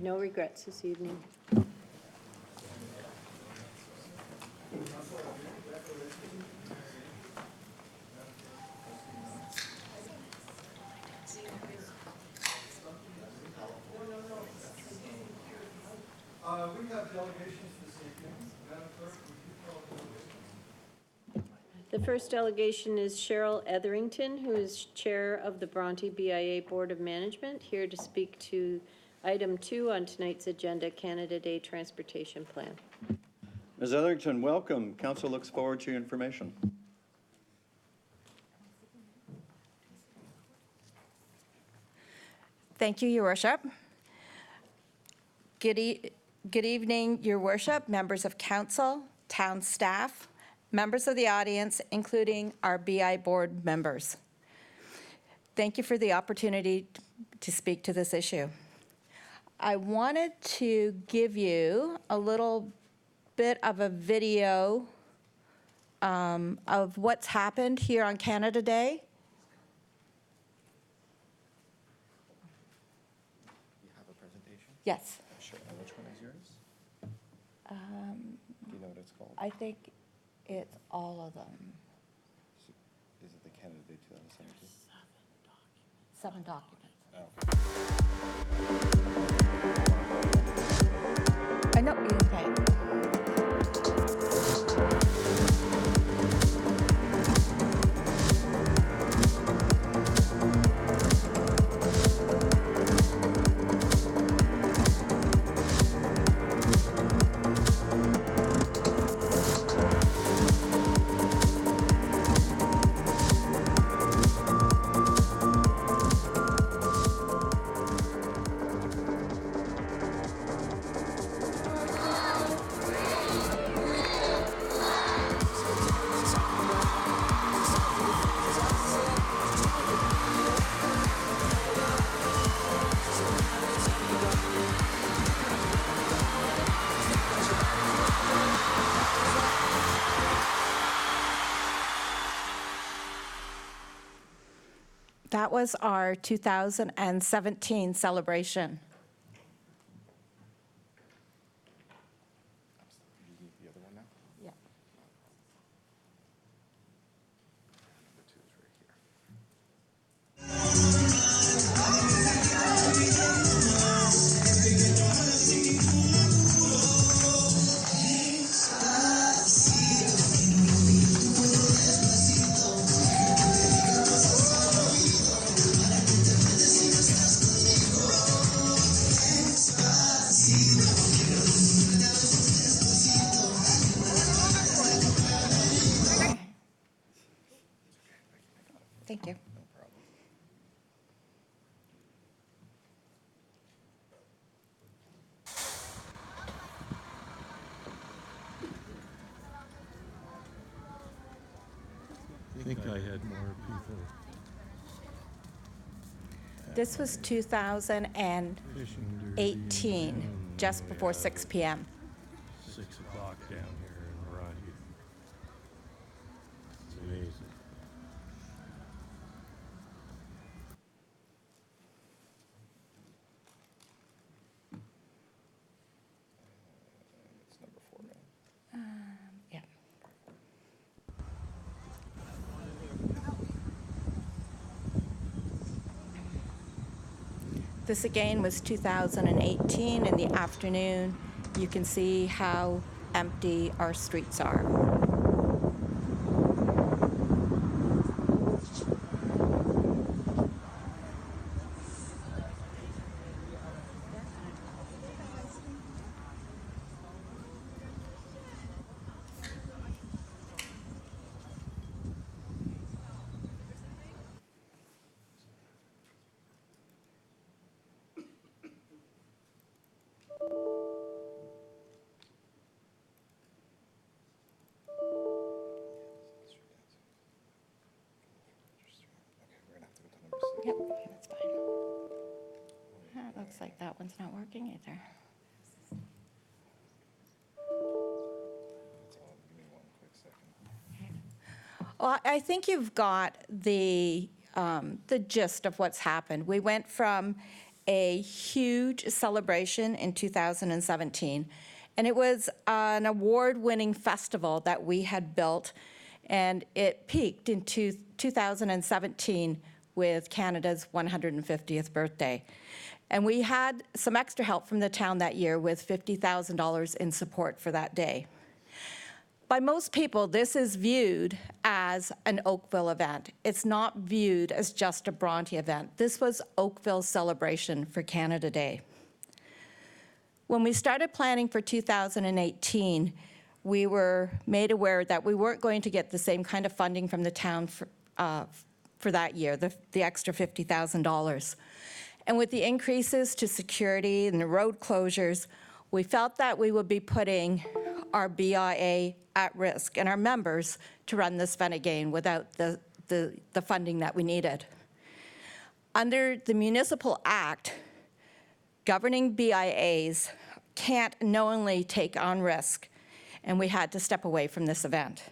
No regrets this evening. We have delegations this evening. Madam Clerk, would you call the delegation? The first delegation is Cheryl Etherington, who is Chair of the Bronte BIA Board of Management, here to speak to item 2 on tonight's agenda, Canada Day Transportation Plan. Ms. Etherington, welcome. Council looks forward to your information. Thank you, Your Worship. Good evening, Your Worship, members of council, town staff, members of the audience, including our BI board members. Thank you for the opportunity to speak to this issue. I wanted to give you a little bit of a video of what's happened here on Canada Day. You have a presentation? Yes. Sure. And which one is yours? Do you know what it's called? I think it's all of them. Is it the Canada Day 2017? 7 documents. I know, okay. That was our 2017 celebration. You need the other one now? Yeah. Number 2 is right here. Thank you. No problem. I think I had more people This was 2018, fishing derby just before 6 p.m. 6 o'clock down here in Bronte. It's amazing. It's number 4 now. Yeah. This again was 2018 in the afternoon. You can see how empty our streets are. Okay, we're gonna have to go to number 6. Yep, that's fine. It looks like that one's not working either. That's all. Give me one quick second. Well, I think you've got the gist of what's happened. We went from a huge celebration in 2017, and it was an award-winning festival that we had built, and it peaked in 2017 with Canada's 150th birthday. And we had some extra help from the town that year with $50,000 in support for that day. By most people, this is viewed as an Oakville event. It's not viewed as just a Bronte event. This was Oakville's celebration for Canada Day. When we started planning for 2018, we were made aware that we weren't going to get the same kind of funding from the town for that year, the extra $50,000. And with the increases to security and the road closures, we felt that we would be putting our BIA at risk and our members to run this event again without the funding that we needed. Under the Municipal Act, governing BIAs can't knowingly take on risk, and we had to step away from this event.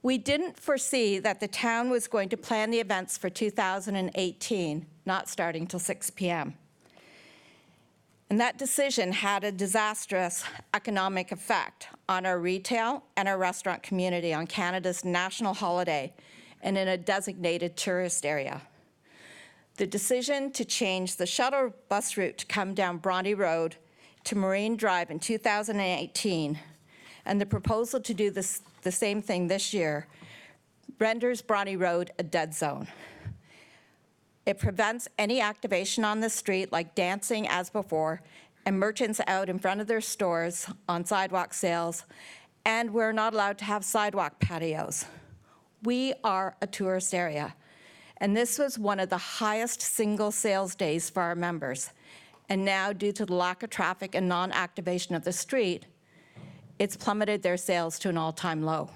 We didn't foresee that the town was going to plan the events for 2018, not starting till 6 p.m. And that decision had a disastrous economic effect on our retail and our restaurant community on Canada's national holiday and in a designated tourist area. The decision to change the shuttle bus route to come down Bronte Road to Marine Drive in 2018, and the proposal to do the same thing this year, renders Bronte Road a dead zone. It prevents any activation on the street like dancing as before, and merchants out in front of their stores on sidewalk sales, and we're not allowed to have sidewalk patios. We are a tourist area, and this was one of the highest single sales days for our members. And now, due to the lack of traffic and non-activation of the street, it's plummeted their sales to an all-time low.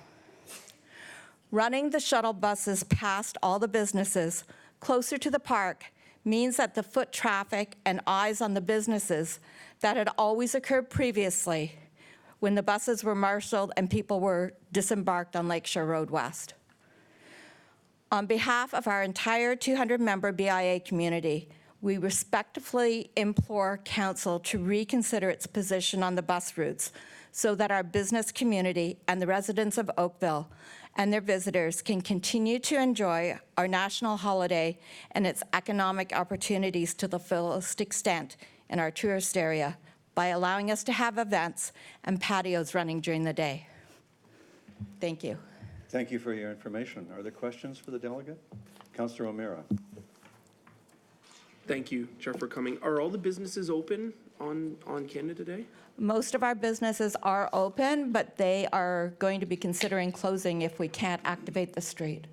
Running the shuttle buses past all the businesses closer to the park means that the foot traffic and eyes on the businesses that had always occurred previously when the buses were marshaled and people were disembarked on Lakeshore Road West. On behalf of our entire 200-member BIA community, we respectfully implore Council to reconsider its position on the bus routes so that our business community and the residents of Oakville and their visitors can continue to enjoy our national holiday and its economic opportunities to the fullest extent in our tourist area by allowing us to have events and patios running during the day. Thank you. Thank you for your information. Are there questions for the delegate? Councillor O'Meara. Thank you, Chair, for coming. Are all the businesses open on Canada Day? Most of our businesses are open, but they are going to be considering closing if we can't activate the street.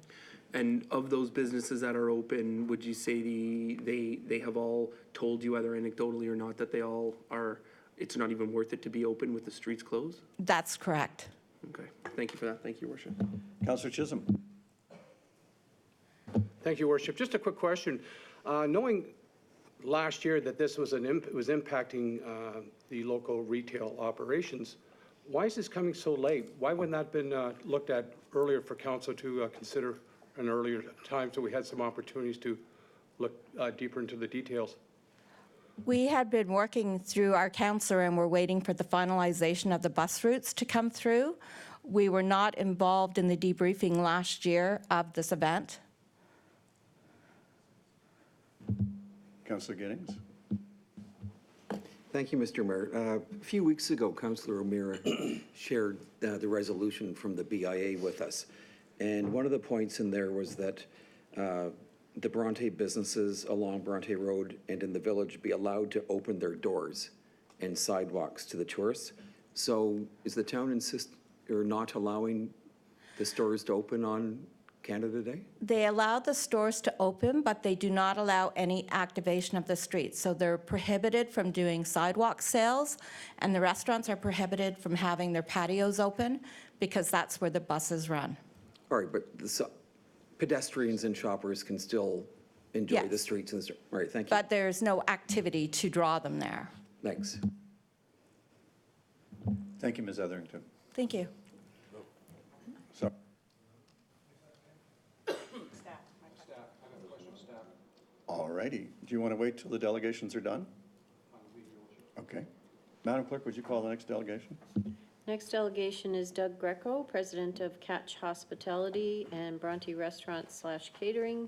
And of those businesses that are open, would you say they have all told you, either anecdotally or not, that they all are, it's not even worth it to be open with the streets closed? That's correct. Okay, thank you for that. Thank you, Worship. Councillor Chisholm. Thank you, Worship. Just a quick question. Knowing last year that this was was impacting the local retail operations, why is this coming so late? Why wouldn't that have been looked at earlier for council to consider an earlier time so we had some opportunities to look deeper into the details? We had been working through our councillor and we're waiting for the finalization of the bus routes to come through. We were not involved in the debriefing last year of this event. Councillor Giddings. Thank you, Mr. Mayor. A few weeks ago, Councillor O'Meara shared the resolution from the BIA with us. And one of the points in there was that the Bronte businesses along Bronte Road and in the village be allowed to open their doors and sidewalks to the tourists. So is the town not allowing the stores to open on Canada Day? They allow the stores to open, but they do not allow any activation of the streets. So they're prohibited from doing sidewalk sales, and the restaurants are prohibited from having their patios open because that's where the buses run. All right, but pedestrians and shoppers can still enjoy the Yes. streets and all right, thank you. But there's no activity to draw them there. Thanks. Thank you, Ms. Etherington. Thank you. So, All righty. Do you want to wait till the delegations are done? Okay. Madam Clerk, would you call the next delegation? Next delegation is Doug Greco, President of Catch Hospitality and Bronte Restaurant/Catering,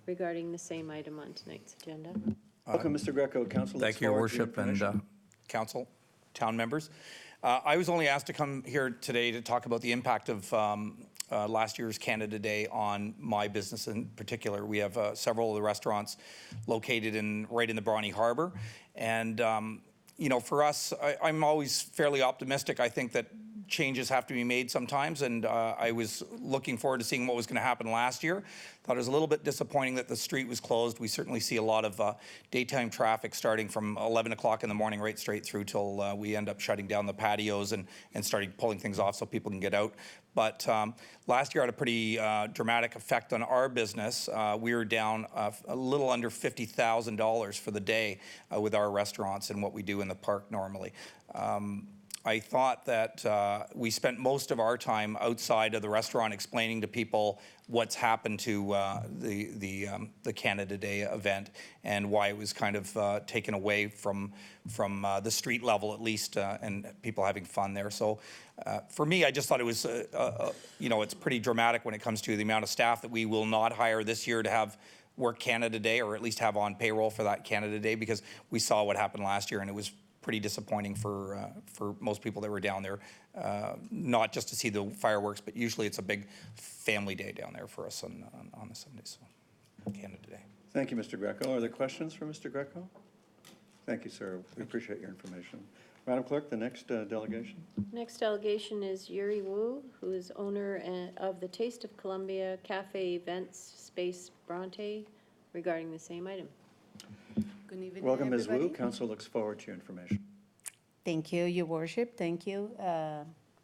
regarding the same item on tonight's agenda. Welcome, Mr. Greco. Council looks Thank you, Your forward to your Worship, and information. council, town members. I was only asked to come here today to talk about the impact of last year's Canada Day on my business in particular. We have several of the restaurants located right in the Bronte Harbor. And, you know, for us, I'm always fairly optimistic. I think that changes have to be made sometimes, and I was looking forward to seeing what was going to happen last year. Thought it was a little bit disappointing that the street was closed. We certainly see a lot of daytime traffic starting from 11 o'clock in the morning right straight through till we end up shutting down the patios and starting pulling things off so people can get out. But last year had a pretty dramatic effect on our business. We were down a little under $50,000 for the day with our restaurants and what we do in the park normally. I thought that we spent most of our time outside of the restaurant explaining to people what's happened to the Canada Day event and why it was kind of taken away from the street level at least, and people having fun there. So for me, I just thought it was, you know, it's pretty dramatic when it comes to the amount of staff that we will not hire this year to have work Canada Day, or at least have on payroll for that Canada Day, because we saw what happened last year and it was pretty disappointing for most people that were down there, not just to see the fireworks, but usually it's a big family day down there for us on the Sunday, so Canada Day. Thank you, Mr. Greco. Are there questions for Mr. Greco? Thank you, sir. We appreciate your information. Madam Clerk, the next delegation. Next delegation is Yuri Wu, who is owner of the Taste of Columbia Cafe Events Space Bronte, regarding the same item. Good evening, Welcome, Ms. Wu. everybody. Council looks forward to your information. Thank you, Your Worship. Thank you,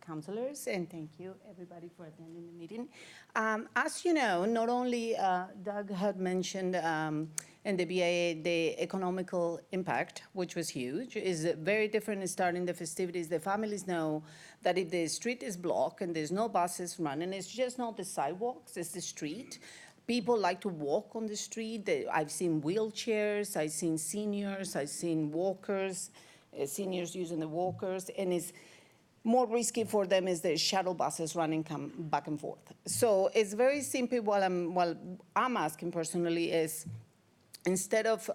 councilors, and thank you, everybody, for attending the meeting. As you know, not only Doug had mentioned in the BIA the economical impact, which was huge, is very different in starting the festivities. The families know that if the street is blocked and there's no buses running, it's just not the sidewalks, it's the street. People like to walk on the street. I've seen wheelchairs, I've seen seniors, I've seen walkers, seniors using the walkers, and it's more risky for them is the shuttle buses running come back and forth. So it's very simple. What I'm asking personally is, instead of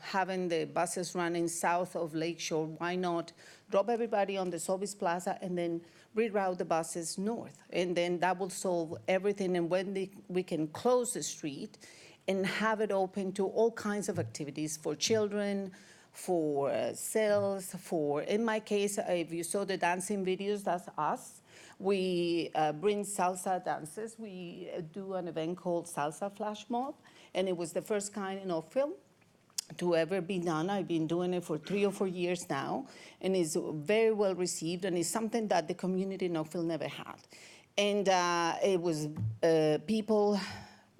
having the buses running south of Lakeshore, why not drop everybody on the Sobeys Plaza and then reroute the buses north? And then that will solve everything. And when we can close the street and have it open to all kinds of activities for children, for sales, in my case, if you saw the dancing videos, that's us. We bring salsa dances. We do an event called Salsa Flash Mob, and it was the first kind in Oakville to ever be done. I've been doing it for 3 or 4 years now, and it's very well received, and it's something that the community in Oakville never had. And it was, people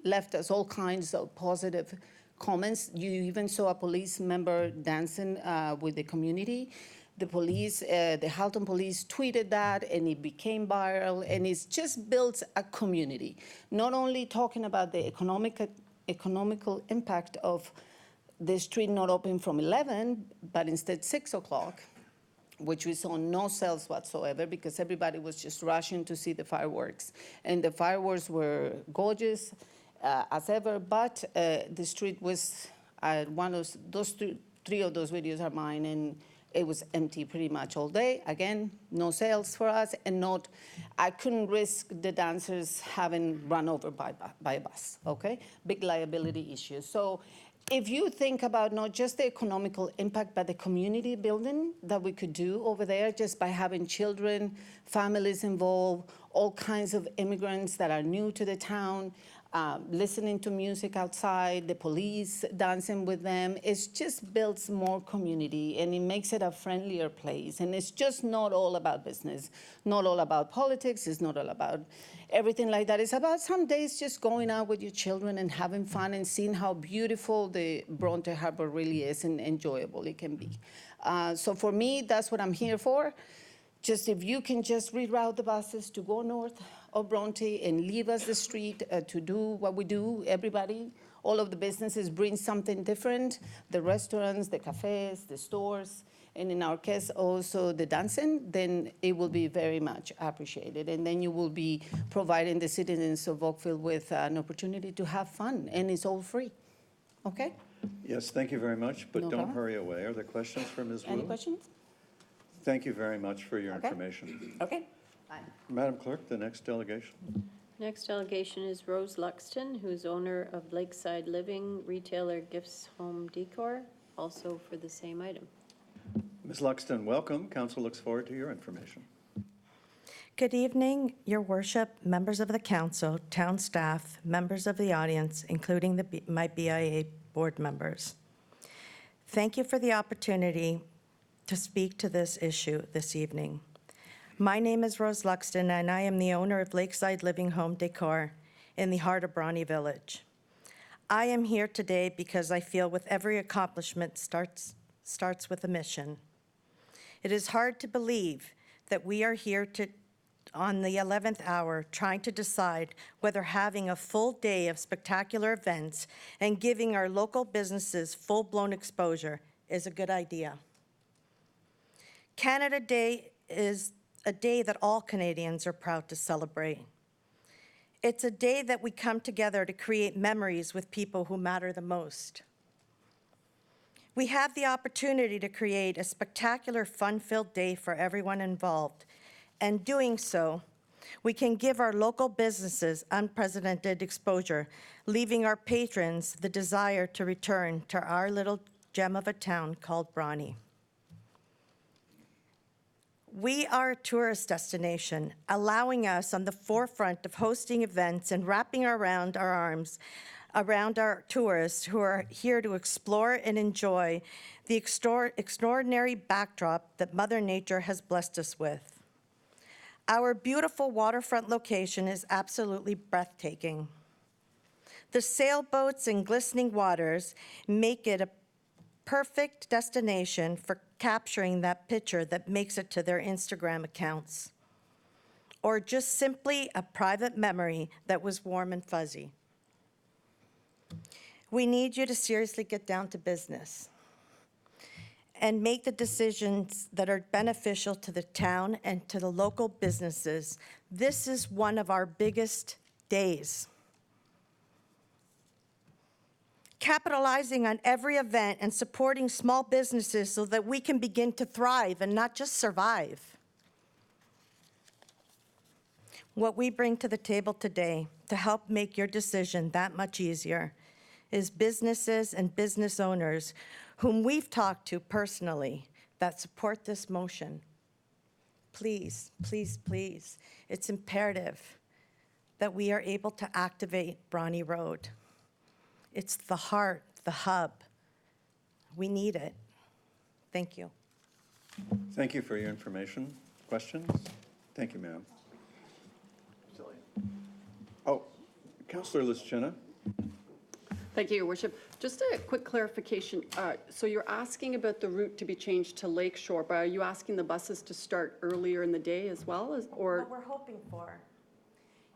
left us all kinds of positive comments. You even saw a police member dancing with the community. The police, the Halton police tweeted that, and it became viral, and it's just built a community. Not only talking about the economical impact of the street not open from 11, but instead 6 o'clock, which we saw no sales whatsoever because everybody was just rushing to see the fireworks. And the fireworks were gorgeous as ever, but the street was, one of those 3 of those videos are mine, and it was empty pretty much all day. Again, no sales for us, and I couldn't risk the dancers having run over by a bus, okay? Big liability issues. So if you think about not just the economical impact, but the community building that we could do over there just by having children, families involved, all kinds of immigrants that are new to the town, listening to music outside, the police dancing with them. It just builds more community, and it makes it a friendlier place. And it's just not all about business, not all about politics. It's not all about everything like that. It's about some days just going out with your children and having fun and seeing how beautiful the Bronte Harbor really is and enjoyable it can be. So for me, that's what I'm here for. Just if you can just reroute the buses to go north of Bronte and leave us the street to do what we do, everybody, all of the businesses bring something different, the restaurants, the cafes, the stores, and in our case also the dancing, then it will be very much appreciated. And then you will be providing the citizens of Oakville with an opportunity to have fun, and it's all free. Okay? Yes, thank you very much, but No don't problem. hurry away. Are there questions for Ms. Wu? Any questions? Thank you very much for your Okay. information. Okay. Bye. Madam Clerk, the next delegation. Next delegation is Rose Luxton, who's owner of Lakeside Living Retailer Gifts Home Decor, also for the same item. Ms. Luxton, welcome. Council looks forward to your information. Good evening, Your Worship, members of the council, town staff, members of the audience, including my BIA board members. Thank you for the opportunity to speak to this issue this evening. My name is Rose Luxton, and I am the owner of Lakeside Living Home Decor in the heart of Bronte Village. I am here today because I feel with every accomplishment starts with a mission. It is hard to believe that we are here on the 11th hour trying to decide whether having a full day of spectacular events and giving our local businesses full-blown exposure is a good idea. Canada Day is a day that all Canadians are proud to celebrate. It's a day that we come together to create memories with people who matter the most. We have the opportunity to create a spectacular, fun-filled day for everyone involved. And doing so, we can give our local businesses unprecedented exposure, leaving our patrons the desire to return to our little gem of a town called Bronte. We are a tourist destination, allowing us on the forefront of hosting events and wrapping around our arms around our tourists who are here to explore and enjoy the extraordinary backdrop that Mother Nature has blessed us with. Our beautiful waterfront location is absolutely breathtaking. The sailboats and glistening waters make it a perfect destination for capturing that picture that makes it to their Instagram accounts, or just simply a private memory that was warm and fuzzy. We need you to seriously get down to business and make the decisions that are beneficial to the town and to the local businesses. This is one of our biggest days. Capitalizing on every event and supporting small businesses so that we can begin to thrive and not just survive. What we bring to the table today to help make your decision that much easier is businesses and business owners whom we've talked to personally that support this motion. Please, please, please, it's imperative that we are able to activate Bronte Road. It's the heart, the hub. We need it. Thank you. Thank you for your information. Questions? Thank you, ma'am. Oh, Councillor Lischina. Thank you, Your Worship. Just a quick clarification. So you're asking about the route to be changed to Lakeshore, but are you asking the buses to start earlier in the day as well, or? What we're hoping for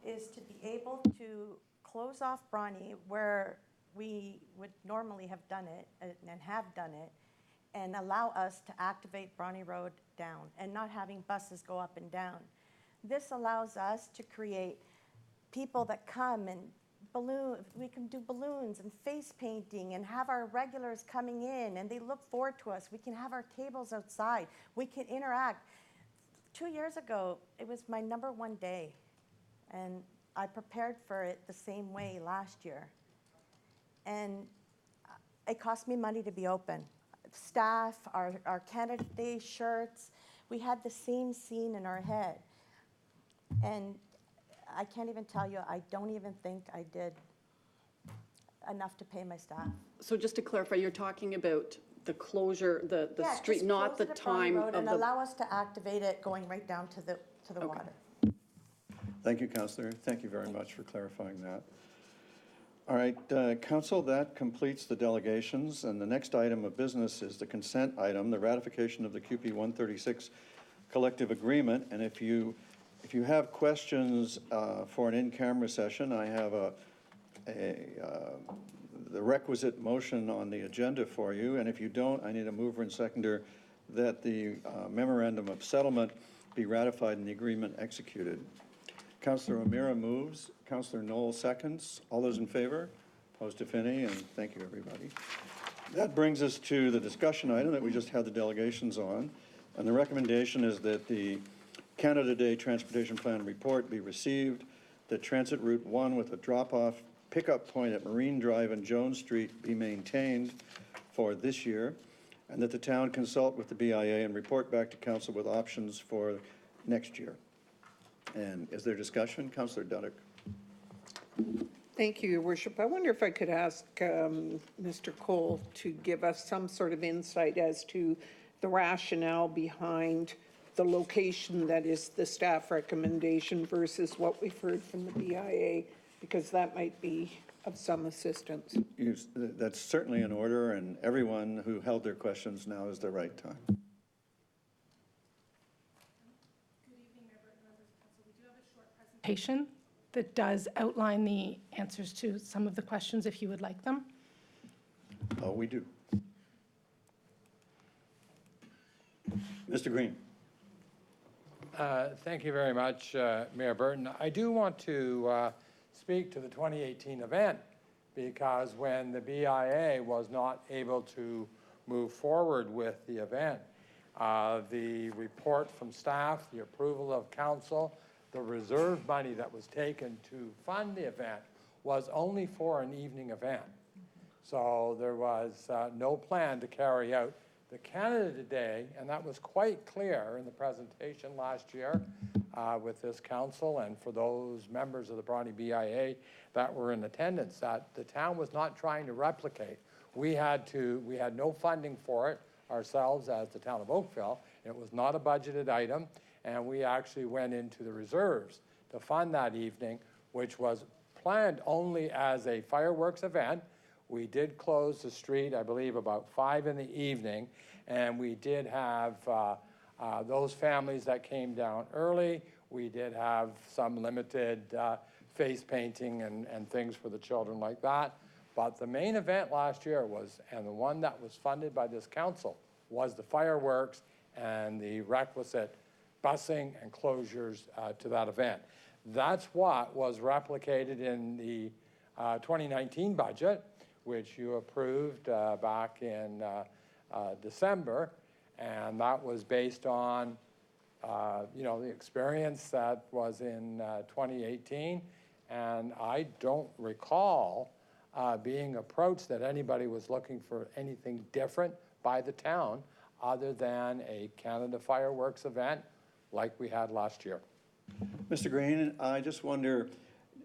is to be able to close off Bronte where we would normally have done it and have done it, and allow us to activate Bronte Road down and not having buses go up and down. This allows us to create people that come and we can do balloons and face painting and have our regulars coming in and they look forward to us. We can have our tables outside. We can interact. 2 years ago, it was my #1 day, and I prepared for it the same way last year. And it cost me money to be open. Staff, our Canada Day shirts, we had the same scene in our head. And I can't even tell you, I don't even think I did enough to pay my staff. So just to clarify, you're talking about the closure, the Yeah, street, just not the close it at Bronte time Road of and the. allow us to activate it going right down to the Okay. water. Thank you, Councillor. Thank you very much for clarifying that. All right, Council, that completes the delegations, and the next item of business is the consent item, the ratification of the QP 136 collective agreement. And if you have questions for an in-camera session, I have the requisite motion on the agenda for you, and if you don't, I need a mover and seconder that the memorandum of settlement be ratified and the agreement executed. Councillor O'Meara moves, Councillor Knoll seconds. All those in favor? Opposed, if any, and thank you, everybody. That brings us to the discussion item that we just had the delegations on, and the recommendation is that the Canada Day Transportation Plan report be received, that Transit Route 1 with a drop-off pickup point at Marine Drive and Jones Street be maintained for this year, and that the town consult with the BIA and report back to council with options for next year. And is there discussion? Councillor Duddick. Thank you, Your Worship. I wonder if I could ask Mr. Cole to give us some sort of insight as to the rationale behind the location that is the staff recommendation versus what we've heard from the BIA, because that might be of some assistance. That's certainly in order, and everyone who held their questions, now is the right time. Good evening, Mayor Burton, members of council. We do have a short presentation that does outline the answers to some of the questions if you would like them. Oh, we do. Mr. Green. Thank you very much, Mayor Burton. I do want to speak to the 2018 event, because when the BIA was not able to move forward with the event, the report from staff, the approval of council, the reserve money that was taken to fund the event was only for an evening event. So there was no plan to carry out the Canada Day, and that was quite clear in the presentation last year with this council and for those members of the Bronte BIA that were in attendance, that the town was not trying to replicate. We had no funding for it ourselves as the town of Oakville. It was not a budgeted item, and we actually went into the reserves to fund that evening, which was planned only as a fireworks event. We did close the street, I believe, about 5 in the evening, and we did have those families that came down early. We did have some limited face painting and things for the children like that. But the main event last year was, and the one that was funded by this council, was the fireworks and the requisite busing and closures to that event. That's what was replicated in the 2019 budget, which you approved back in December, and that was based on the experience that was in 2018, and I don't recall being approached that anybody was looking for anything different by the town other than a Canada fireworks event like we had last year. Mr. Green, I just wonder,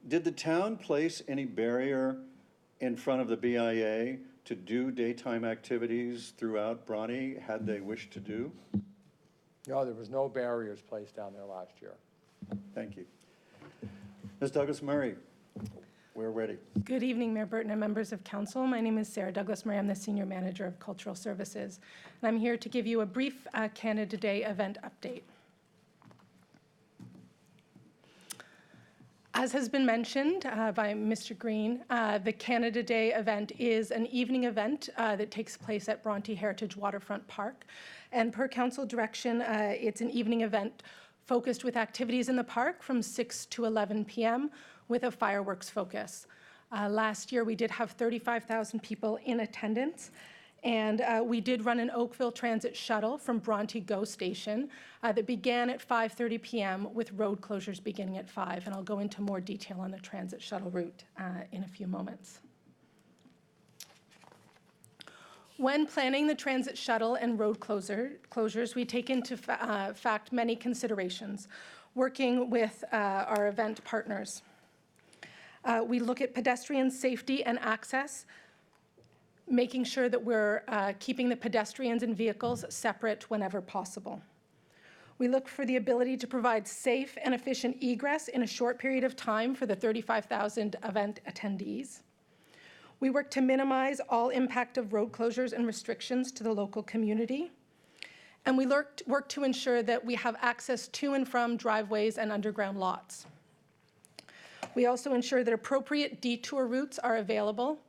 did the town place any barrier in front of the BIA to do daytime activities throughout Bronte, had they wished to do? No, there was no barriers placed down there last year. Thank you. Ms. Douglas Murray, we're ready. Good evening, Mayor Burton and members of council. My name is Sarah Douglas Murray. I'm the Senior Manager of Cultural Services, and I'm here to give you a brief Canada Day event update. As has been mentioned by Mr. Green, the Canada Day event is an evening event that takes place at Bronte Heritage Waterfront Park. And per council direction, it's an evening event focused with activities in the park from 6 to 11 p.m. with a fireworks focus. Last year, we did have 35,000 people in attendance. And we did run an Oakville transit shuttle from Bronte GO Station that began at 5:30 p.m. with road closures beginning at 5. And I'll go into more detail on the transit shuttle route in a few moments. When planning the transit shuttle and road closures, we take into fact many considerations, working with our event partners. We look at pedestrian safety and access, making sure that we're keeping the pedestrians and vehicles separate whenever possible. We look for the ability to provide safe and efficient egress in a short period of time for the 35,000 event attendees. We work to minimize all impact of road closures and restrictions to the local community. And we work to ensure that we have access to and from driveways and underground lots. We also ensure that appropriate detour routes are available,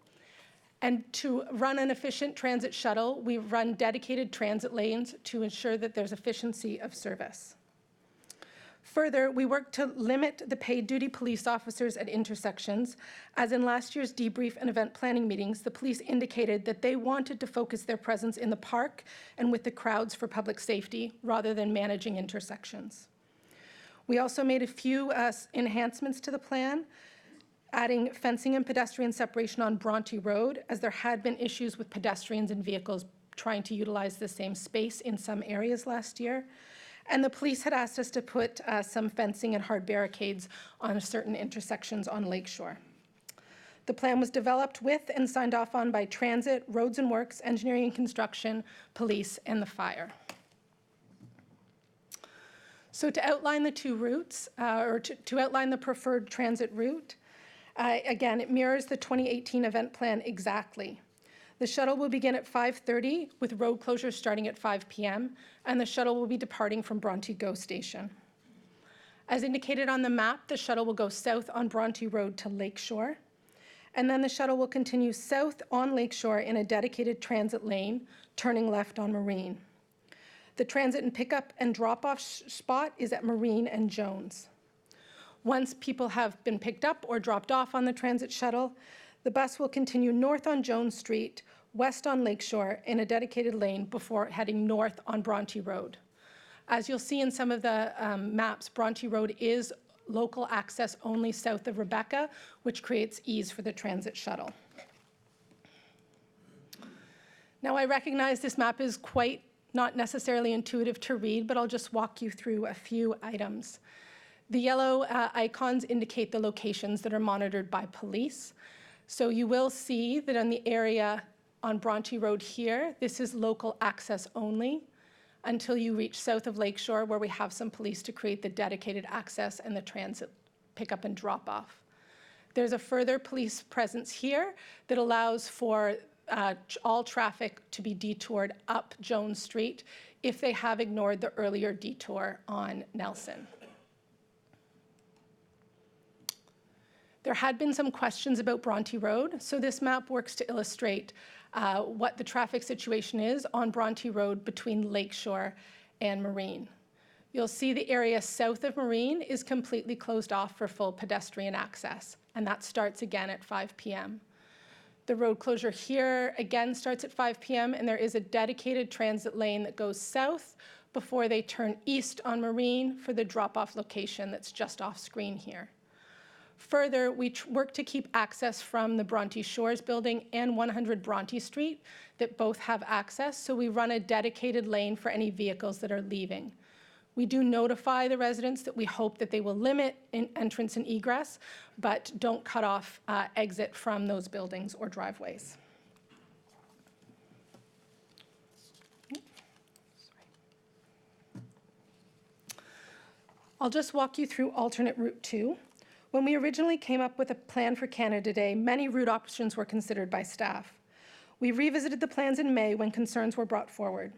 And to run an efficient transit shuttle, we run dedicated transit lanes to ensure that there's efficiency of service. Further, we work to limit the paid duty police officers at intersections. As in last year's debrief and event planning meetings, the police indicated that they wanted to focus their presence in the park and with the crowds for public safety rather than managing intersections. We also made a few enhancements to the plan, adding fencing and pedestrian separation on Bronte Road, as there had been issues with pedestrians and vehicles trying to utilize the same space in some areas last year. And the police had asked us to put some fencing and hard barricades on certain intersections on Lakeshore. The plan was developed with and signed off on by Transit, Roads and Works, Engineering and Construction, Police, and the Fire. So to outline the two routes, or to outline the preferred transit route, again, it mirrors the 2018 event plan exactly. The shuttle will begin at 5:30 with road closures starting at 5 p.m. and the shuttle will be departing from Bronte GO Station. As indicated on the map, the shuttle will go south on Bronte Road to Lakeshore, and then the shuttle will continue south on Lakeshore in a dedicated transit lane, turning left on Marine. The transit and pickup and drop-off spot is at Marine and Jones. Once people have been picked up or dropped off on the transit shuttle, the bus will continue north on Jones Street, west on Lakeshore in a dedicated lane before heading north on Bronte Road. As you'll see in some of the maps, Bronte Road is local access only south of Rebecca, which creates ease for the transit shuttle. Now, I recognize this map is quite not necessarily intuitive to read, but I'll just walk you through a few items. The yellow icons indicate the locations that are monitored by police. So you will see that in the area on Bronte Road here, this is local access only until you reach south of Lakeshore, where we have some police to create the dedicated access and the transit pickup and drop off. There's a further police presence here that allows for all traffic to be detoured up Jones Street if they have ignored the earlier detour on Nelson. There had been some questions about Bronte Road, so this map works to illustrate what the traffic situation is on Bronte Road between Lakeshore and Marine. You'll see the area south of Marine is completely closed off for full pedestrian access, and that starts again at 5 p.m. The road closure here again starts at 5 p.m., and there is a dedicated transit lane that goes south before they turn east on Marine for the drop-off location that's just off screen here. Further, we work to keep access from the Bronte Shores building and 100 Bronte Street that both have access, so we run a dedicated lane for any vehicles that are leaving. We do notify the residents that we hope that they will limit entrance and egress, but don't cut off exit from those buildings or driveways. I'll just walk you through alternate route 2. When we originally came up with a plan for Canada Day, many route options were considered by staff. We revisited the plans in May when concerns were brought forward.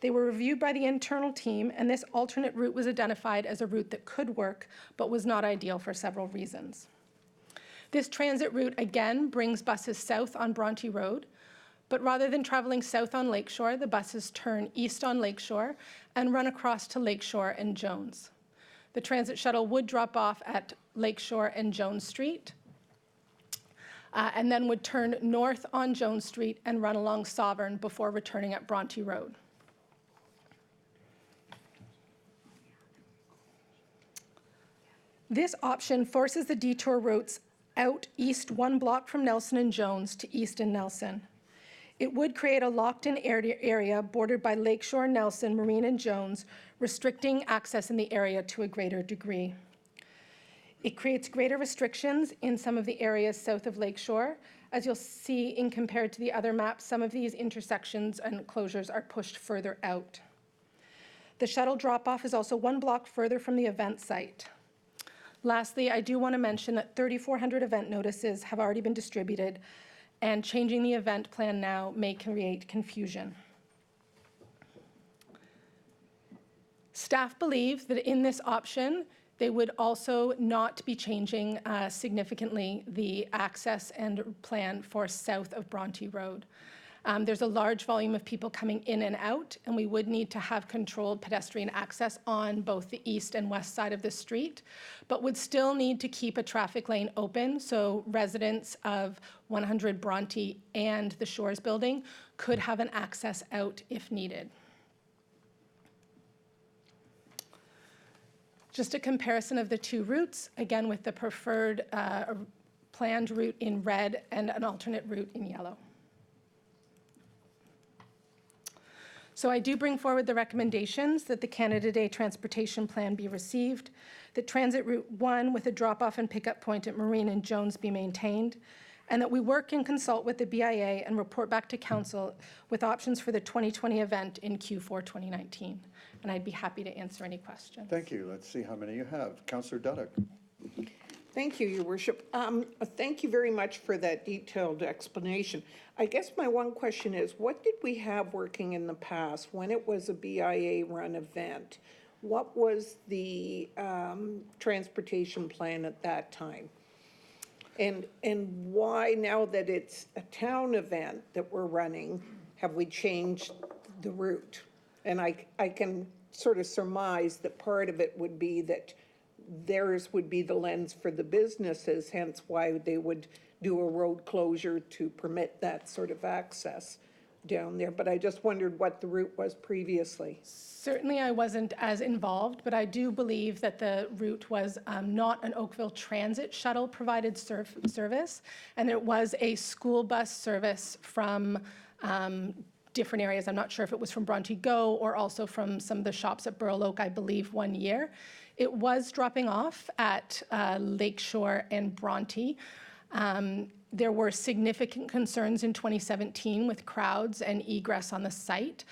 They were reviewed by the internal team, and this alternate route was identified as a route that could work, but was not ideal for several reasons. This transit route, again, brings buses south on Bronte Road, but rather than traveling south on Lakeshore, the buses turn east on Lakeshore and run across to Lakeshore and Jones. The transit shuttle would drop off at Lakeshore and Jones Street, and then would turn north on Jones Street and run along Sovereign before returning at Bronte Road. This option forces the detour routes out east 1 block from Nelson and Jones to East and Nelson. It would create a locked-in area bordered by Lakeshore, Nelson, Marine, and Jones, restricting access in the area to a greater degree. It creates greater restrictions in some of the areas south of Lakeshore. As you'll see in compared to the other maps, some of these intersections and closures are pushed further out. The shuttle drop-off is also 1 block further from the event site. Lastly, I do want to mention that 3,400 event notices have already been distributed, and changing the event plan now may create confusion. Staff believe that in this option, They would also not be changing significantly the access and plan for south of Bronte Road. There's a large volume of people coming in and out, and we would need to have controlled pedestrian access on both the east and west side of the street, but would still need to keep a traffic lane open so residents of 100 Bronte and the Shores building could have an access out if needed. Just a comparison of the two routes, again with the preferred planned route in red and an alternate route in yellow. So I do bring forward the recommendations that the Canada Day Transportation Plan be received, that Transit Route 1 with a drop-off and pickup point at Marine and Jones be maintained, and that we work and consult with the BIA and report back to Council with options for the 2020 event in Q4 2019. And I'd be happy to answer any questions. Thank you. Let's see how many you have. Councillor Dudek. Thank you, Your Worship. Thank you very much for that detailed explanation. I guess my one question is, what did we have working in the past when it was a BIA-run event? What was the transportation plan at that time? And why, now that it's a town event that we're running, have we changed the route? And I can sort of surmise that part of it would be that theirs would be the lens for the businesses, hence why they would do a road closure to permit that sort of access down there. But I just wondered what the route was previously. Certainly I wasn't as involved, but I do believe that the route was not an Oakville Transit shuttle provided service, and it was a school bus service from different areas. I'm not sure if it was from Bronte Go or also from some of the shops at Burl Oak, I believe, one year. It was dropping off at Lakeshore and Bronte. There were significant concerns in 2017 with crowds and egress on the site.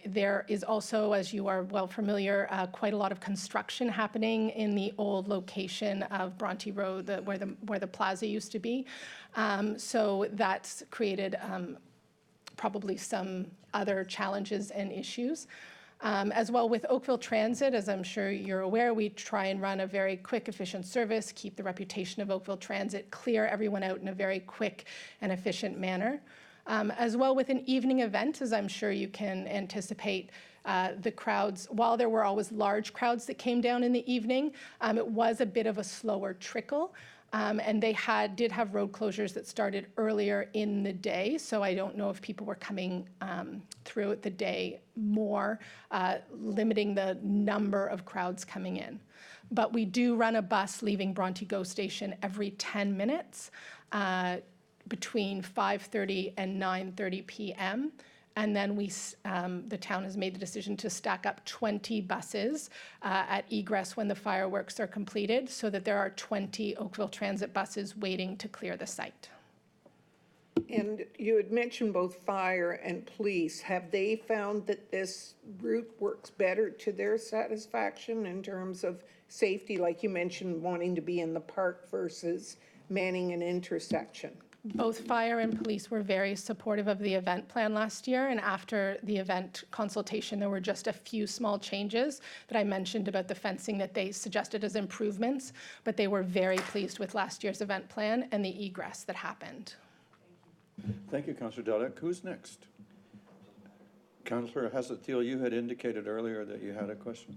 There is also, as you are well familiar, quite a lot of construction happening in the old location of Bronte Road, where the plaza used to be. So that's created probably some other challenges and issues. As well with Oakville Transit, as I'm sure you're aware, we try and run a very quick, efficient service, keep the reputation of Oakville Transit, clear everyone out in a very quick and efficient manner. As well with an evening event, as I'm sure you can anticipate, the crowds, while there were always large crowds that came down in the evening, it was a bit of a slower trickle. And they did have road closures that started earlier in the day, so I don't know if people were coming throughout the day more, limiting the number of crowds coming in. But we do run a bus leaving Bronte Go Station every 10 minutes between 5:30 and 9:30 p.m. And then the town has made the decision to stack up 20 buses at egress when the fireworks are completed, so that there are 20 Oakville Transit buses waiting to clear the site. And you had mentioned both fire and police. Have they found that this route works better to their satisfaction in terms of safety, like you mentioned, wanting to be in the park versus manning an intersection? Both fire and police were very supportive of the event plan last year, and after the event consultation, there were just a few small changes that I mentioned about the fencing that they suggested as improvements, but they were very pleased with last year's event plan and the egress that happened. Thank you, Councillor Dudek. Who's next? Councillor Hassett-Thiel, you had indicated earlier that you had a question.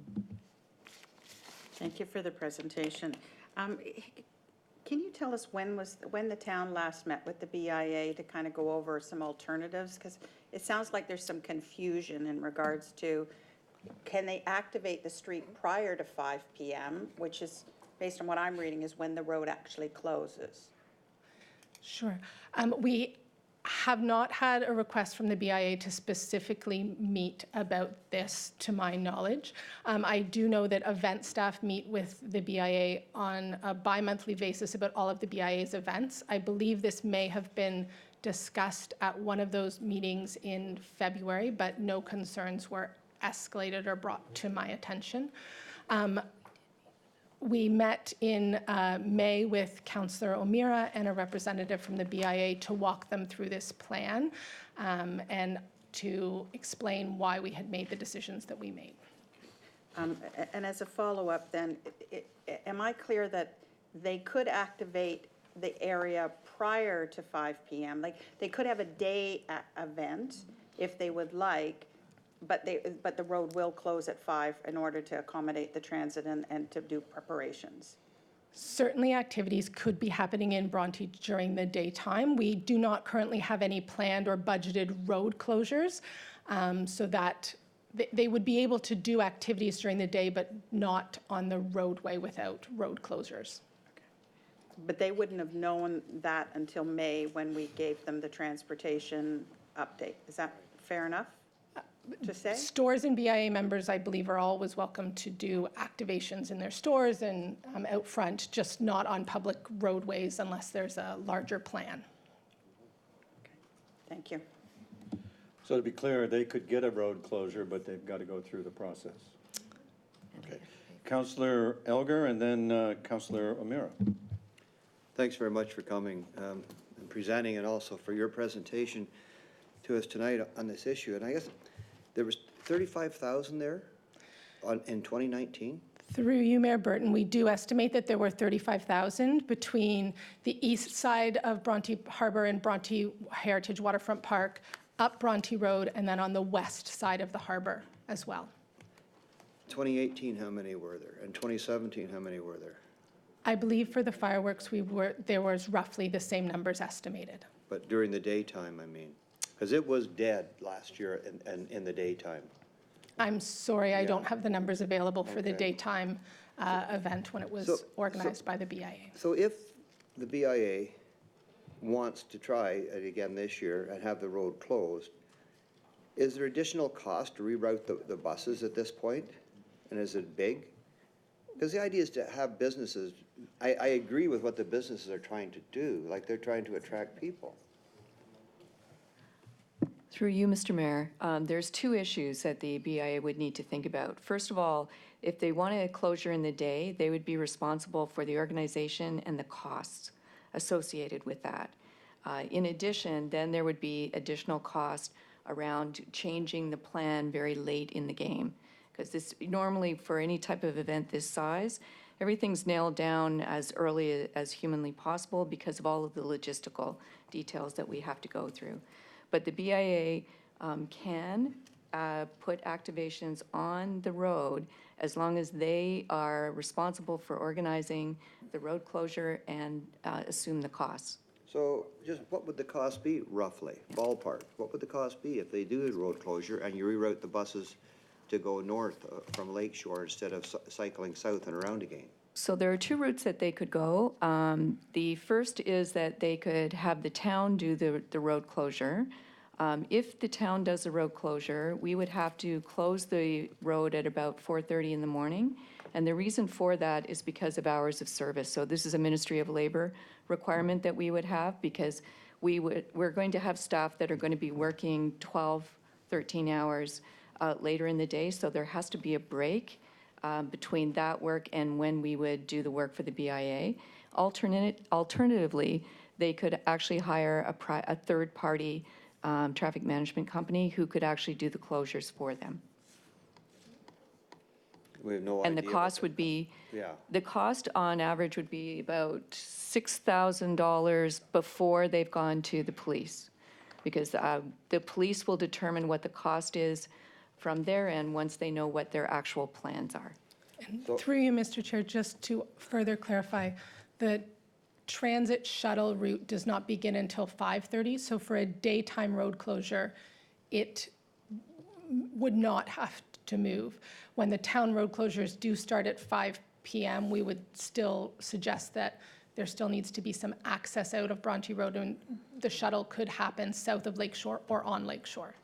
Thank you for the presentation. Can you tell us when the town last met with the BIA to kind of go over some alternatives? Because it sounds like there's some confusion in regards to, can they activate the street prior to 5 p.m., which is, based on what I'm reading, is when the road actually closes? Sure. We have not had a request from the BIA to specifically meet about this, to my knowledge. I do know that event staff meet with the BIA on a bi-monthly basis about all of the BIA's events. I believe this may have been discussed at one of those meetings in February, but no concerns were escalated or brought to my attention. We met in May with Councillor O'Meara and a representative from the BIA to walk them through this plan and to explain why we had made the decisions that we made. And as a follow-up then, am I clear that they could activate the area prior to 5 PM? Like, they could have a day event if they would like, but the road will close at 5 in order to accommodate the transit and to do preparations? Certainly, activities could be happening in Bronte during the daytime. We do not currently have any planned or budgeted road closures, so that they would be able to do activities during the day, but not on the roadway without road closures. But they wouldn't have known that until May when we gave them the transportation update. Is that fair enough to say? Stores and BIA members, I believe, are always welcome to do activations in their stores and out front, just not on public roadways unless there's a larger plan. Thank you. So to be clear, they could get a road closure, but they've got to go through the process. Okay. Councillor Elgar and then Councillor O'Meara. Thanks very much for coming and presenting, and also for your presentation to us tonight on this issue. And I guess there was 35,000 there in 2019? Through you, Mayor Burton, we do estimate that there were 35,000 between the east side of Bronte Harbour and Bronte Heritage Waterfront Park, up Bronte Road, and then on the west side of the harbour as well. 2018, how many were there? And 2017, how many were there? I believe for the fireworks, there was roughly the same numbers estimated. But during the daytime, I mean, because it was dead last year in the daytime. I'm sorry, I don't have the numbers available for the daytime event when it was organized by the BIA. So if the BIA wants to try it again this year and have the road closed, is there additional cost to reroute the buses at this point? And is it big? Because the idea is to have businesses, I agree with what the businesses are trying to do, like they're trying to attract people. Through you, Mr. Mayor, there's two issues that the BIA would need to think about. First of all, if they wanted a closure in the day, they would be responsible for the organization and the costs associated with that. In addition, then there would be additional cost around changing the plan very late in the game. Because this, normally for any type of event this size, everything's nailed down as early as humanly possible because of all of the logistical details that we have to go through. But the BIA can put activations on the road as long as they are responsible for organizing the road closure and assume the costs. So just what would the cost be, roughly, ballpark? What would the cost be if they do a road closure and you reroute the buses to go north from Lakeshore instead of cycling south and around again? So there are two routes that they could go. The first is that they could have the town do the road closure. If the town does the road closure, we would have to close the road at about 4:30 in the morning. And the reason for that is because of hours of service. So this is a Ministry of Labor requirement that we would have, because we're going to have staff that are going to be working 12, 13 hours later in the day. So there has to be a break between that work and when we would do the work for the BIA. Alternatively, they could actually hire a third-party traffic management company who could actually do the closures for them. We have no idea. And the cost would be, the cost on average would be about $6,000 before they've gone to the police. Because the police will determine what the cost is from their end once they know what their actual plans are. And through you, Mr. Chair, just to further clarify, the transit shuttle route does not begin until 5:30. So for a daytime road closure, it would not have to move. When the town road closures do start at 5 p.m., we would still suggest that there still needs to be some access out of Bronte Road, and the shuttle could happen south of Lakeshore or on Lakeshore.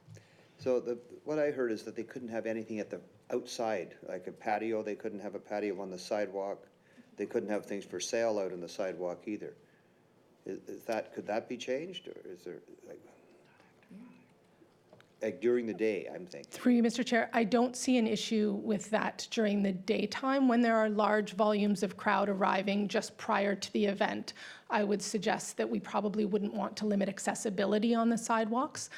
So what I heard is that they couldn't have anything at the outside, like a patio. They couldn't have a patio on the sidewalk. They couldn't have things for sale out on the sidewalk either. Could that be changed, or is there like during the day, I'm thinking? Through you, Mr. Chair, I don't see an issue with that during the daytime. When there are large volumes of crowd arriving just prior to the event, I would suggest that we probably wouldn't want to limit accessibility on the sidewalks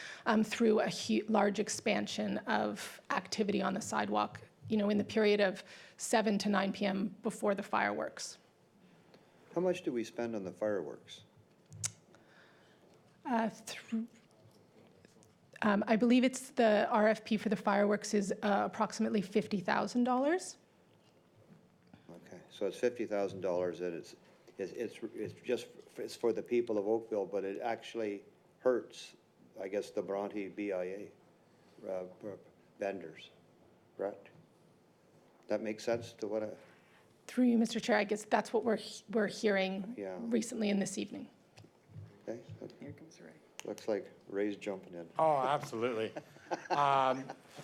through a large expansion of activity on the sidewalk in the period of 7 to 9 p.m. before the fireworks. How much do we spend on the fireworks? I believe it's the RFP for the fireworks is approximately $50,000. Okay, so it's $50,000 and it's for the people of Oakville, but it actually hurts, I guess, the Bronte BIA vendors, correct? That makes sense to what I... Through you, Mr. Chair, I guess that's what we're hearing Yeah. recently and this evening. Okay. Here comes Ray. Looks like Ray's jumping in. Oh, absolutely.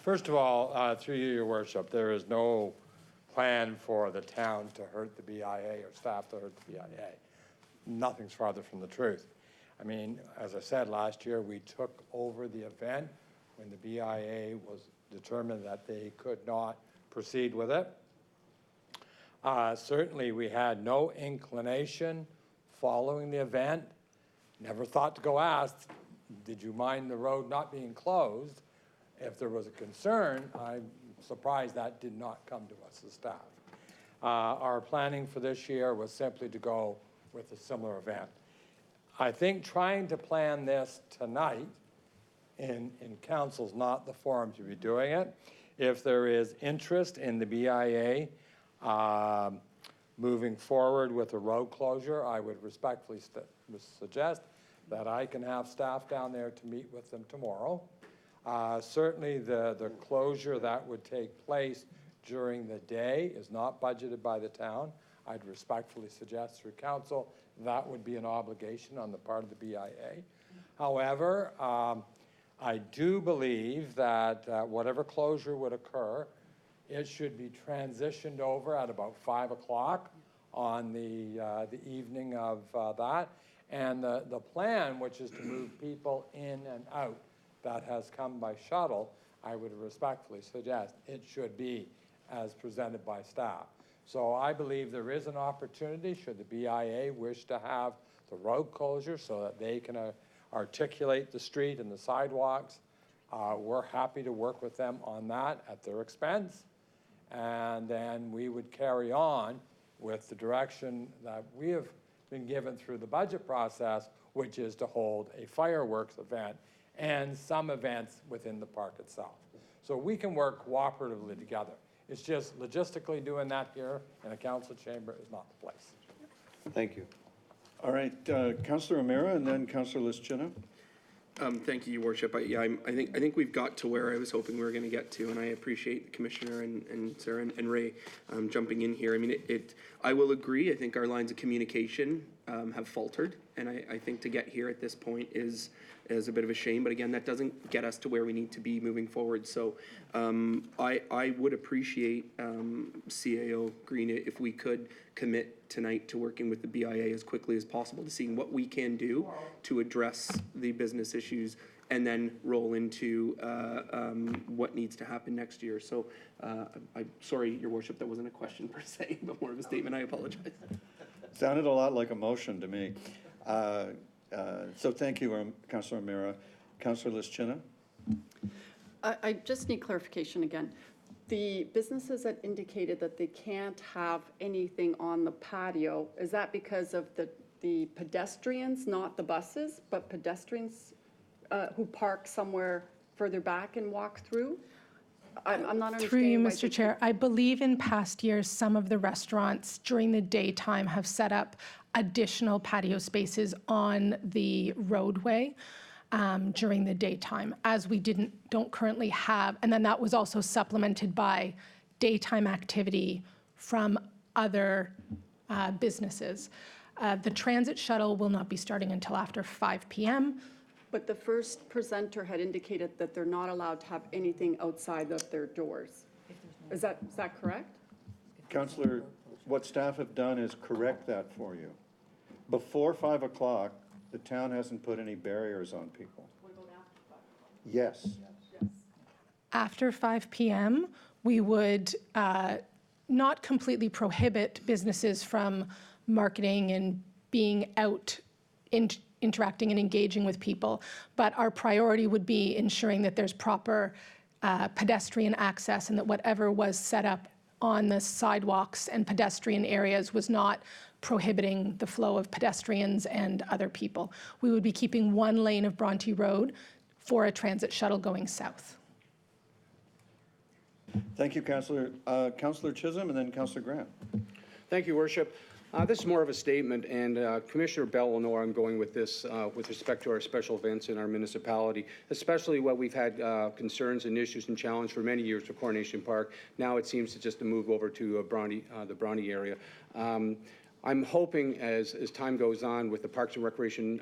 First of all, through you, Your Worship, there is no plan for the town to hurt the BIA or staff to hurt the BIA. Nothing's farther from the truth. I mean, as I said, last year we took over the event when the BIA was determined that they could not proceed with it. Certainly, we had no inclination following the event. Never thought to go ask, did you mind the road not being closed? If there was a concern, I'm surprised that did not come to us as staff. Our planning for this year was simply to go with a similar event. I think trying to plan this tonight in council's not the forum to be doing it. If there is interest in the BIA moving forward with a road closure, I would respectfully suggest that I can have staff down there to meet with them tomorrow. Certainly the closure that would take place during the day is not budgeted by the town. I'd respectfully suggest through council that would be an obligation on the part of the BIA. However, I do believe that whatever closure would occur, it should be transitioned over at about 5 o'clock on the evening of that. And the plan, which is to move people in and out that has come by shuttle, I would respectfully suggest it should be as presented by staff. So I believe there is an opportunity, should the BIA wish to have the road closure so that they can articulate the street and the sidewalks. We're happy to work with them on that at their expense. And then we would carry on with the direction that we have been given through the budget process, which is to hold a fireworks event and some events within the park itself. So we can work cooperatively together. It's just logistically doing that here in a council chamber is not the place. Thank you. All right, Councillor O'Meara and then Councillor Lischina. Thank you, Your Worship. I think we've got to where I was hoping we were going to get to, and I appreciate the Commissioner and Sarah and Ray jumping in here. I mean, I will agree. I think our lines of communication have faltered, and I think to get here at this point is a bit of a shame. But again, that doesn't get us to where we need to be moving forward. So I would appreciate CAO Green if we could commit tonight to working with the BIA as quickly as possible to seeing what we can do to address the business issues and then roll into what needs to happen next year. So I'm sorry, Your Worship, that wasn't a question per se, but more of a statement. I apologize. Sounded a lot like a motion to me. So thank you, Councillor O'Meara. Councillor Lischina? I just need clarification again. The businesses that indicated that they can't have anything on the patio, is that because of the pedestrians, not the buses, but pedestrians who park somewhere further back and walk through? I'm not understanding. Through you, Mr. Chair, I believe in past years, some of the restaurants during the daytime have set up additional patio spaces on the roadway during the daytime, as we don't currently have. And then that was also supplemented by daytime activity from other businesses. The transit shuttle will not be starting until after 5 p.m. But the first presenter had indicated that they're not allowed to have anything outside of their doors. Is that correct? Councillor, what staff have done is correct that for you. Before 5 o'clock, the town hasn't put any barriers on people. Yes. After 5 p.m., we would not completely prohibit businesses from marketing and being out interacting and engaging with people, but our priority would be ensuring that there's proper pedestrian access, and that whatever was set up on the sidewalks and pedestrian areas was not prohibiting the flow of pedestrians and other people. We would be keeping one lane of Bronte Road for a transit shuttle going south. Thank you, Councillor. Councillor Chisholm and then Councillor Grant. Thank you, Worship. This is more of a statement, and Commissioner Bell will know where I'm going with this with respect to our special events in our municipality, especially what we've had concerns and issues and challenge for many years with Coronation Park. Now it seems to just move over to the Bronte area. I'm hoping as time goes on with the Parks Recreation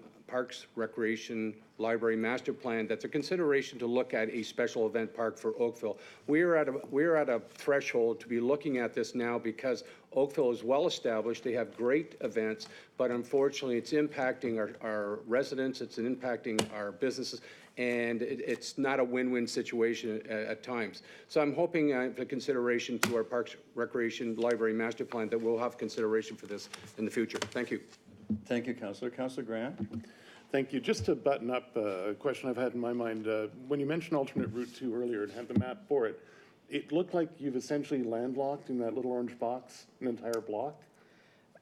Library Master Plan, that's a consideration to look at a special event park for Oakville. We're at a threshold to be looking at this now because Oakville is well established. They have great events, but unfortunately it's impacting our residents, it's impacting our businesses, and it's not a win-win situation at times. So I'm hoping the consideration to our Parks Recreation Library Master Plan that we'll have consideration for this in the future. Thank you. Thank you, Councillor. Councillor Grant. Thank you. Just to button up a question I've had in my mind, when you mentioned alternate route 2 earlier and had the map for it, it looked like you've essentially landlocked in that little orange box an entire block.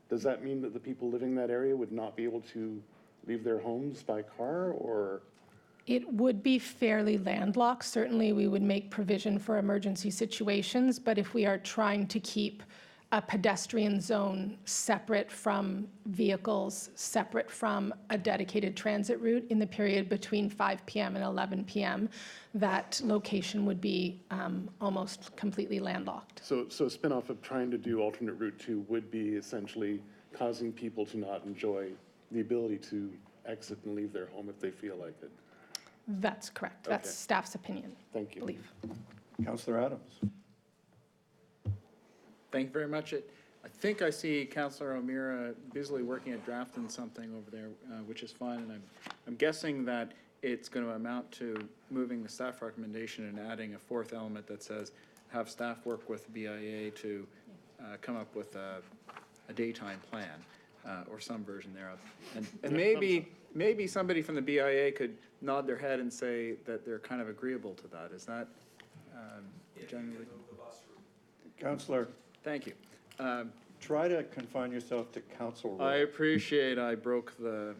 Does that mean that the people living in that area would not be able to leave their homes by car, or? It would be fairly landlocked. Certainly, we would make provision for emergency situations, but if we are trying to keep a pedestrian zone separate from vehicles, separate from a dedicated transit route in the period between 5 p.m. and 11 p.m., that location would be almost completely landlocked. So a spin-off of trying to do alternate route 2 would be essentially causing people to not enjoy the ability to exit and leave their home if they feel like it. That's correct. That's Okay. staff's opinion. Thank you. Believe. Councillor Adams. Thank you very much. I think I see Councillor O'Meara busily working at drafting something over there, which is fine, and I'm guessing that it's going to amount to moving the staff recommendation and adding a fourth element that says have staff work with BIA to come up with a daytime plan or some version thereof. And maybe somebody from the BIA could nod their head and say that they're kind of agreeable to that. Is that generally? Councillor. Thank you. Try to confine yourself to council rules. I appreciate I broke the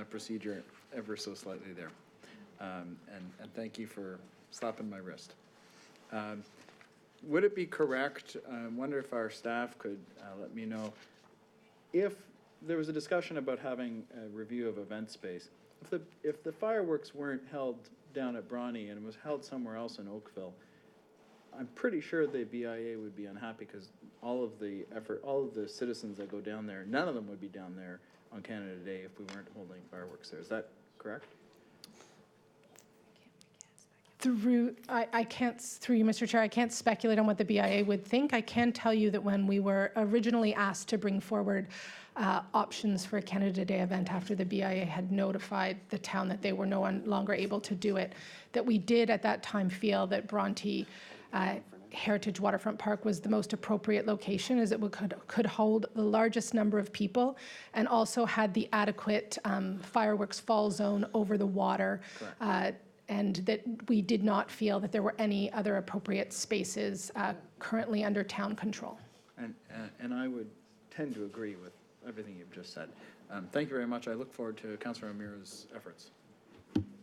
procedure ever so slightly there. And thank you for slapping my wrist. Would it be correct, I wonder if our staff could let me know, if there was a discussion about having a review of event space, if the fireworks weren't held down at Bronte and was held somewhere else in Oakville, I'm pretty sure the BIA would be unhappy because all of the citizens that go down there, none of them would be down there on Canada Day if we weren't holding fireworks there. Is that correct? Through you, Mr. Chair, I can't speculate on what the BIA would think. I can tell you that when we were originally asked to bring forward options for a Canada Day event after the BIA had notified the town that they were no longer able to do it, that we did at that time feel that Bronte Heritage Waterfront Park was the most appropriate location, as it could hold the largest number of people and also had the adequate fireworks fall zone over the water, and that we did not feel that there were any other appropriate spaces currently under town control. And I would tend to agree with everything you've just said. Thank you very much. I look forward to Councillor O'Meara's efforts.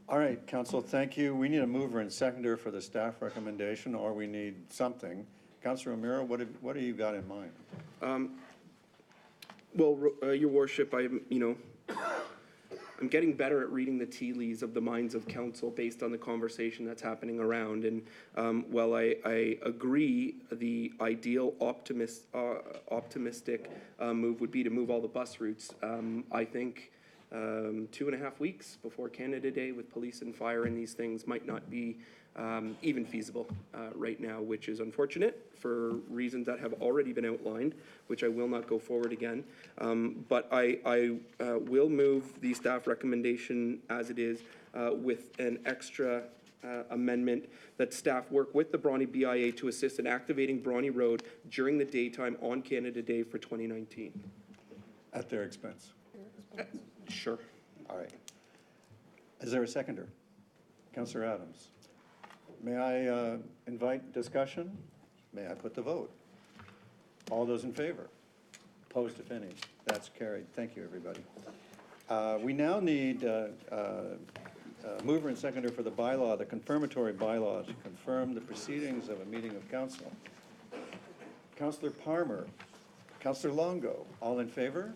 All right, Council, thank you. We need a mover and seconder for the staff recommendation, or we need something. Councillor O'Meara, what do you got in mind? Well, Your Worship, I'm getting better at reading the tea leaves of the minds of council based on the conversation that's happening around. And while I agree the ideal optimistic move would be to move all the bus routes, I think 2.5 weeks before Canada Day with police and fire and these things might not be even feasible right now, which is unfortunate for reasons that have already been outlined, which I will not go forward again. But I will move the staff recommendation as it is with an extra amendment that staff work with the Bronte BIA to assist in activating Bronte Road during the daytime on Canada Day for 2019. At their expense. Sure. All right. Is there a seconder? Councillor Adams. May I invite discussion? May I put the vote? All those in favor? Opposed, if any? That's carried. Thank you, everybody. We now need mover and seconder for the bylaw, the confirmatory bylaw, to confirm the proceedings of a meeting of council. Councillor Palmer, Councillor Longo, all in favor?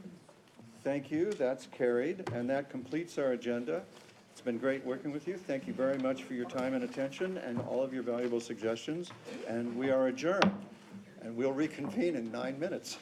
Thank you, that's carried, and that completes our agenda. It's been great working with you. Thank you very much for your time and attention and all of your valuable suggestions, and we are adjourned. And we'll reconvene in 9 minutes.